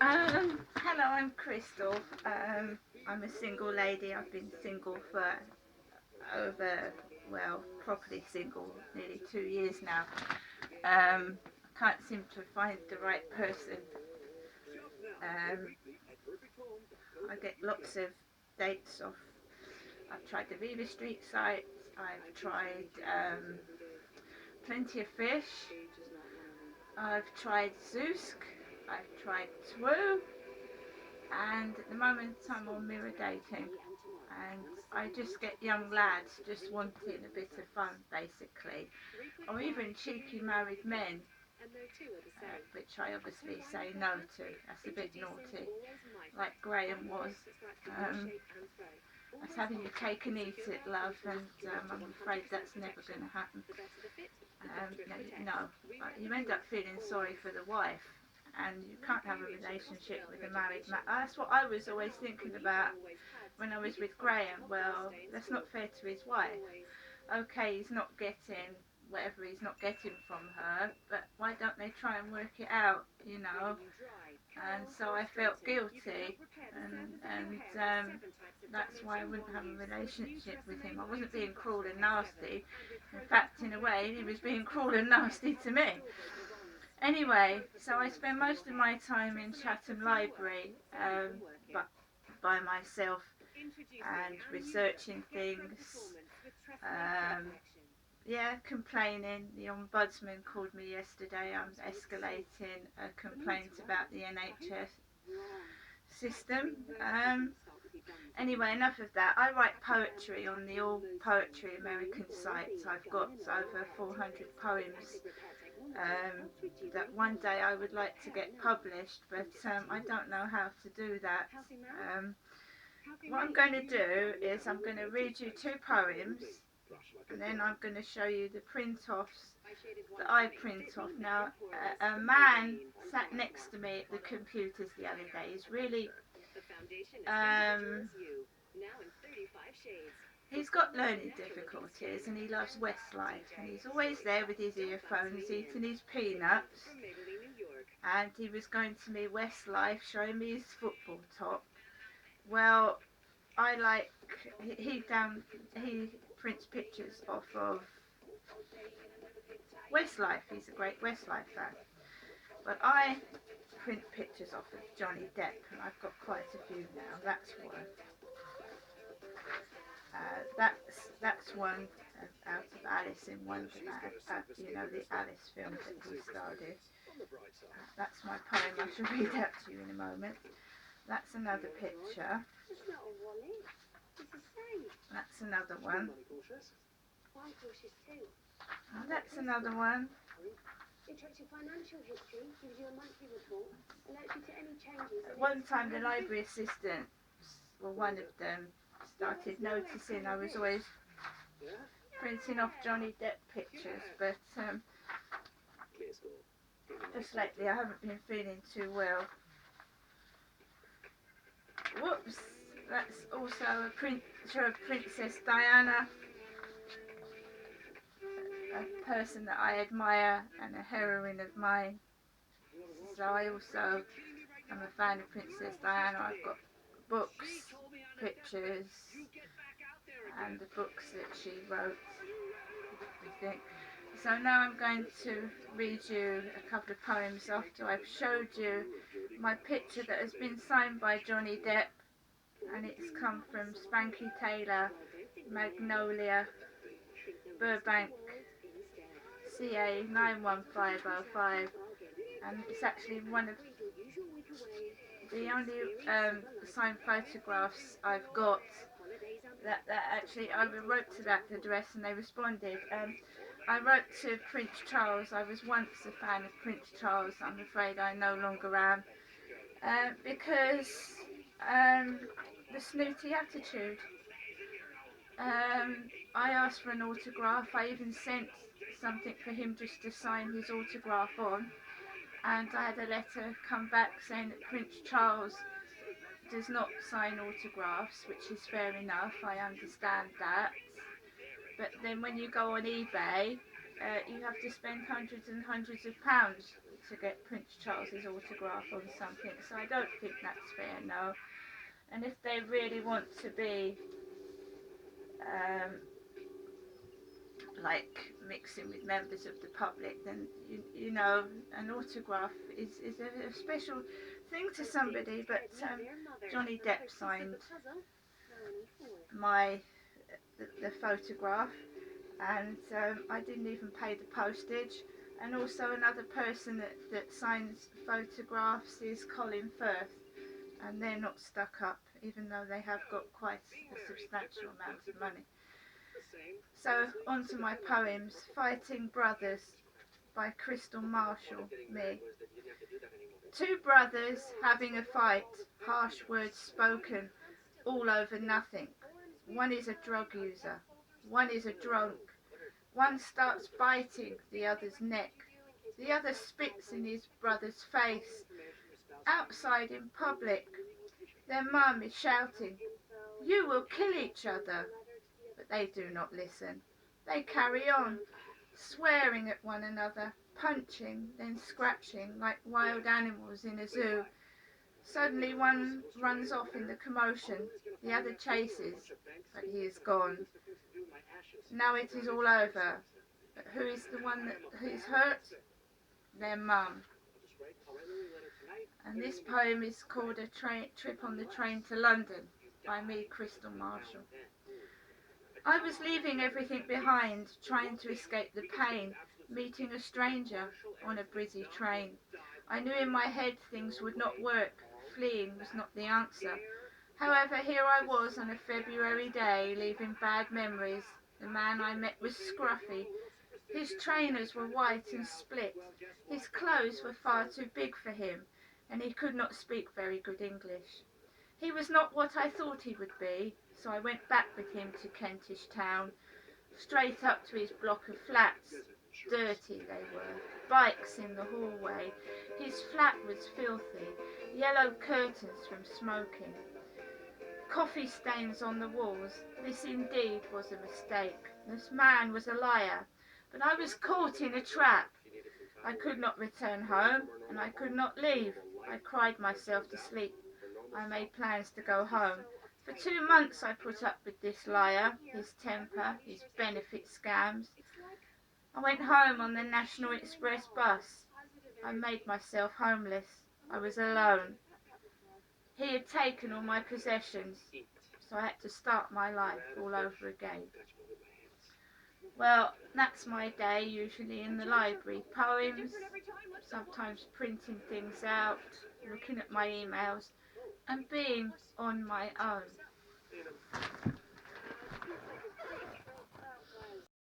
Hello, I'm Crystal. I'm a single lady. I've been single for over, well, properly single, nearly 2 years now. I can't seem to find the right person. Um, I get lots of dates off. I've tried the Viva Street site. I've tried Plenty of Fish. I've tried Zoosk. I've tried Twoo. And at the moment I'm on mirror dating, and I just get young lads just wanting a bit of fun basically, or even cheeky married men, which I obviously say no to. That's a bit naughty, like Graham was. That's having your cake and eat it, love, and I'm afraid that's never going to happen. No, you end up feeling sorry for the wife, and you can't have a relationship with a married man. That's what I was always thinking about when I was with Graham. Well, that's not fair to his wife. Okay, he's not getting whatever he's not getting from her, but why don't they try and work it out, you know? And so I felt guilty, and that's why I wouldn't have a relationship with him. I wasn't being cruel and nasty. In fact, in a way, he was being cruel and nasty to me. Anyway, so I spend most of my time in Chatham Library, but by myself, and researching things. Yeah, complaining. The ombudsman called me yesterday. I'm escalating a complaint about the NHS system. Anyway, enough of that. I write poetry on the All Poetry American sites. I've got over 400 poems that one day I would like to get published, but I don't know how to do that. What I'm going to do is I'm going to read you two poems, and then I'm going to show you the print-offs that I print off. Now, a man sat next to me at the computers the other day. He's really, he's got learning difficulties, and he loves Westlife, and he's always there with his earphones eating his peanuts, and he was going to me Westlife, showing me his football top. Well, I like, he prints pictures off of Westlife. He's a great Westlife fan. But I print pictures off of Johnny Depp, and I've got quite a few now. That's one. That's one out of Alice in Wonderland. You know, the Alice film that he starred in. That's my poem. I shall read out to you in a moment. That's another picture. That's another one. Oh, that's another one. At one time, the library assistants, well, one of them, started noticing I was always printing off Johnny Depp pictures, but just lately I haven't been feeling too well. Whoops, that's also a picture of Princess Diana, a person that I admire and a heroine of mine. So I also am a fan of Princess Diana. I've got books, pictures, and the books that she wrote, everything. So now I'm going to read you a couple of poems after I've showed you my picture that has been signed by Johnny Depp, and it's come from Spanky Taylor, Magnolia, Burbank, CA 91505, and it's actually one of the only signed photographs I've got that actually I wrote to that address and they responded. I wrote to Prince Charles. I was once a fan of Prince Charles. I'm afraid I no longer am, because the snooty attitude. I asked for an autograph. I even sent something for him just to sign his autograph on, and I had a letter come back saying that Prince Charles does not sign autographs, which is fair enough. I understand that. But then when you go on eBay you have to spend hundreds and hundreds of pounds to get Prince Charles's autograph on something. So I don't think that's fair, no. And if they really want to be um, like mixing with members of the public, then you know an autograph is a special thing to somebody. But Johnny Depp signed my the photograph, and I didn't even pay the postage. And also another person that signs photographs is Colin Firth, and they're not stuck up, even though they have got quite a substantial amount of money. So on to my poems. Fighting Brothers by Crystal Marshall, me. Two brothers having a fight, harsh words spoken, all over nothing. One is a drug user, one is a drunk. One starts biting the other's neck. The other spits in his brother's face. Outside in public, their mum is shouting, "You will kill each other." But they do not listen. They carry on, swearing at one another, punching, then scratching like wild animals in a zoo. Suddenly one runs off in the commotion. The other chases, but he is gone. Now it is all over. But who is the one who is hurt? Their mum. And this poem is called A Trip on the Train to London by me, Crystal Marshall. I was leaving everything behind, trying to escape the pain, meeting a stranger on a busy train. I knew in my head things would not work, fleeing was not the answer. However, here I was on a February day, leaving bad memories. The man I met was scruffy. His trainers were white and split. His clothes were far too big for him, and he could not speak very good English. He was not what I thought he would be, so I went back with him to Kentish Town, straight up to his block of flats. Dirty they were, bikes in the hallway. His flat was filthy, yellow curtains from smoking. Coffee stains on the walls. This indeed was a mistake. This man was a liar, but I was caught in a trap. I could not return home, and I could not leave. I cried myself to sleep. I made plans to go home. For 2 months I put up with this liar, his temper, his benefit scams. I went home on the National Express bus. I made myself homeless. I was alone. He had taken all my possessions, so I had to start my life all over again. Well, that's my day, usually in the library. Poems, sometimes printing things out, looking at my emails, and being on my own.